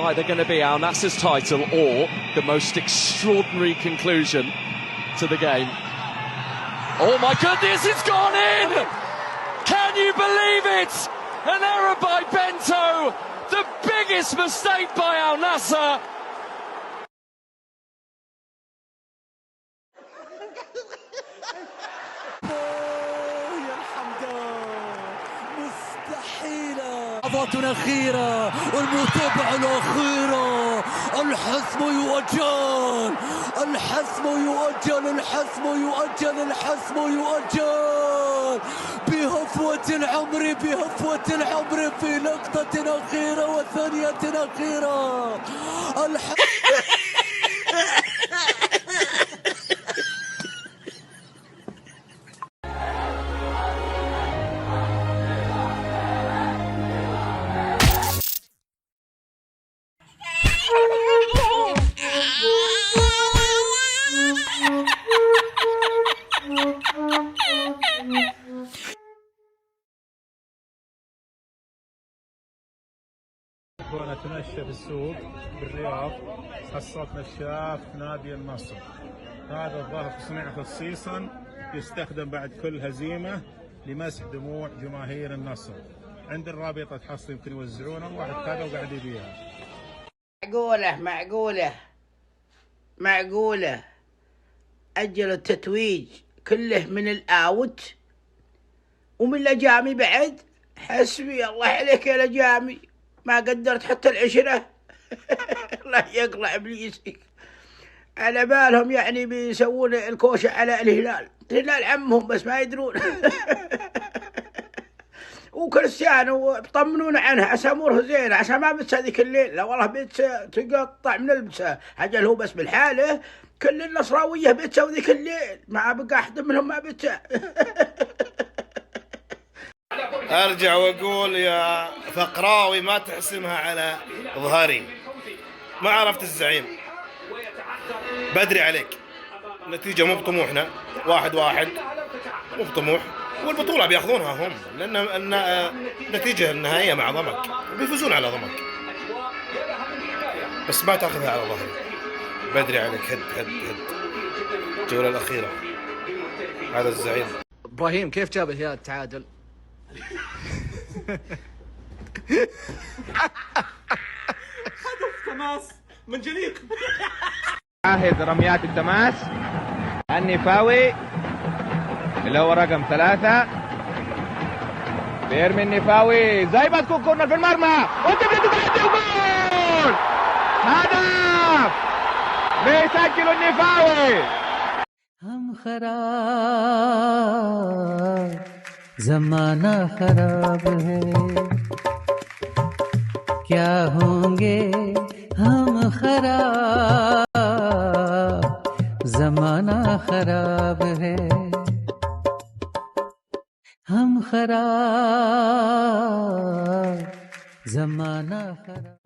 either going to be Al Nassr's title or the most extraordinary conclusion to the game. Oh my goodness, it's gone in! Can you believe it? An error by Bento, the biggest mistake by Al Nassr. لحظاتنا أخيرة والمتابعة الأخيرة. الحسم يؤجل، الحسم يؤجل، الحسم يؤجل، الحسم يؤجل بهفوة العمر، بهفوة العمر في لقطة أخيرة وثانية أخيرة. كنا نتمشى في السوق بالرياض، حصلت نشاف نادي النصر. هذا الظاهر صنع خصيصا يستخدم بعد كل هزيمة لمسح دموع جماهير النصر. عند الرابطة تحصل يمكن يوزعونه، واحد هذا وقاعد يبيعها. معقولة أجلوا التتويج كله من الأوت ومن الأجامي بعد. حسبي الله عليك يا الأجامي، ما قدرت حتى العشرة. الله يقلع إبليسك. على بالهم يعني بيسوون الكوشة على الهلال عمهم بس ما يدرون. وكريستيانو طمنونا عنها عسى اموره زينه، عسى ما بتسى ذيك الليل. لا والله بتسى تقطع من البسه، عجل هو بس بالحاله. كل النصراويه بتسى ذيك الليل، ما بقى احد منهم ما بتسى. ارجع واقول يا فقراوي ما تحسمها على ظهري. ما عرفت الزعيم، بدري عليك. النتيجه مو بطموحنا، 1-1 مو بطموح، والبطوله بياخذونها هم، لان النتيجه النهائيه مع ضمك بيفوزون على ضمك، بس ما تاخذها على ظهري. بدري عليك. هد الجوله الاخيره. هذا الزعيم. ابراهيم كيف جاب الهلال التعادل؟ هدف تماس من جديد. شاهد رميات التماس النفاوي اللي هو رقم 3. بيرمي النفاوي زي ما تكون كورنر في المرمى وتبدأ تتعدي وجول. هدف بيسجل النفاوي. हम खराब जमाना खराब है, क्या होंगे हम खराब जमाना खराब है, हम खराब जमाना खराब।